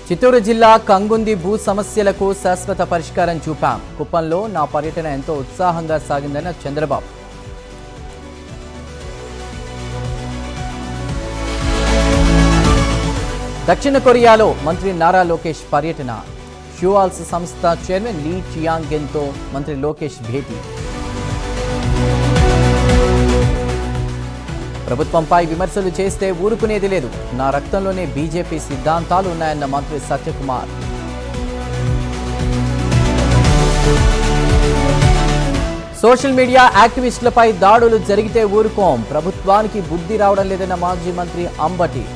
చిత్తూరు జిల్లా కంగుంది భూ సమస్యలకు శాశ్వత పరిష్కారం చూపాం. కుప్పంలో నా పర్యటన ఎంతో ఉత్సాహంగా సాగిందన్న చంద్రబాబు. దక్షిణ కొరియాలో మంత్రి నారా లోకేష్ పర్యటన. షూవాల్స్ సంస్థ చైర్మన్ లీ చియాంగెన్తో మంత్రి లోకేష్ భేటీ. ప్రభుత్వంపై విమర్శలు చేస్తే ఊరుకునేది లేదు. నా రక్తంలోనే బీజేపీ సిద్ధాంతాలు ఉన్నాయన్న మంత్రి సత్యకుమార్. సోషల్ మీడియా యాక్టివిస్టులపై దాడులు జరిగితే ఊరుకోం. ప్రభుత్వానికి బుద్ధి రావడం లేదన్న మాజీ మంత్రి అంబటి.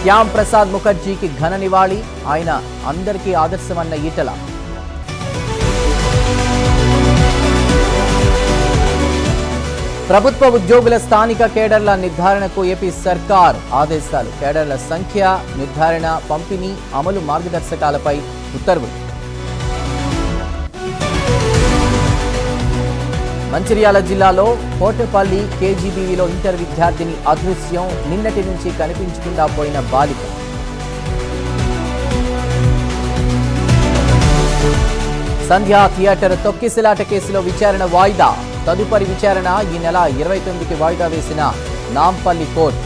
శ్యామ్ ప్రసాద్ ముఖర్జీకి ఘన నివాళి. ఆయన అందరికీ ఆదర్శమన్న ఈటల. ప్రభుత్వ ఉద్యోగుల స్థానిక కేడర్ల నిర్ధారణకు ఏపీ సర్కార్ ఆదేశాలు. కేడర్ల సంఖ్య, నిర్ధారణ, పంపిణీ, అమలు మార్గదర్శకాలపై ఉత్తర్వులు. మంచిర్యాల జిల్లాలో కోటపల్లి కేజీబీవీలో ఇంటర్ విద్యార్థిని అదృశ్యం. నిన్నటి నుంచి కనిపించకుండా పోయిన బాలిక. సంధ్యా థియేటర్ తొక్కిసలాట కేసులో విచారణ వాయిదా. తదుపరి విచారణ ఈ నెల 29కి వాయిదా వేసిన నాంపల్లి కోర్టు.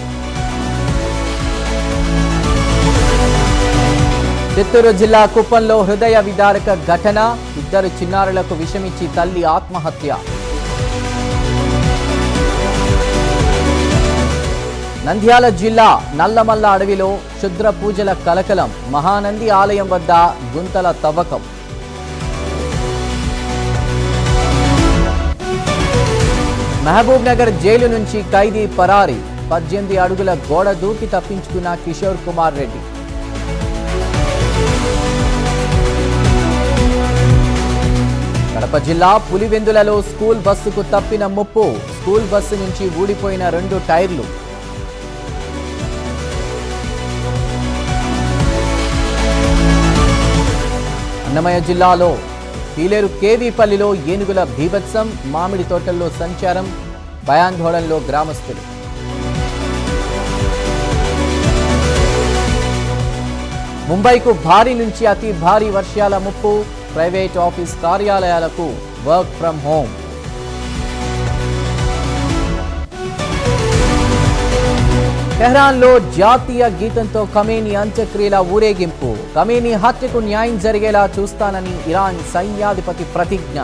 చిత్తూరు జిల్లా కుప్పంలో హృదయ విదారక ఘటన. 2 చిన్నారులకు విషమిచ్చి తల్లి ఆత్మహత్య. నంద్యాల జిల్లా నల్లమల్ల అడవిలో క్షుద్ర పూజల కలకలం. మహానంది ఆలయం వద్ద గుంతల తవ్వకం. మహబూబ్ నగర్ జైలు నుంచి ఖైదీ పరారీ. 18 అడుగుల గోడ దూకి తప్పించుకున్న కిషోర్ కుమార్ రెడ్డి. కడప జిల్లా పులివెందులలో స్కూల్ బస్సుకు తప్పిన ముప్పు. స్కూల్ బస్సు నుంచి ఊడిపోయిన 2 టైర్లు. అన్నమయ్య జిల్లాలో పీలేరు కేవీపల్లిలో ఏనుగుల బీభత్సం. మామిడి తోటల్లో సంచారం. భయాందోళనలో గ్రామస్తులు. ముంబైకు భారీ నుంచి అతి భారీ వర్షాల ముప్పు. ప్రైవేట్ ఆఫీస్ కార్యాలయాలకు వర్క్ ఫ్రం హోం. టెహ్రాన్లో జాతీయ గీతంతో ఖమేనీ అంత్యక్రియల ఊరేగింపు. ఖమేనీ హత్యకు న్యాయం జరిగేలా చూస్తానని ఇరాన్ సైన్యాధిపతి ప్రతిజ్ఞ.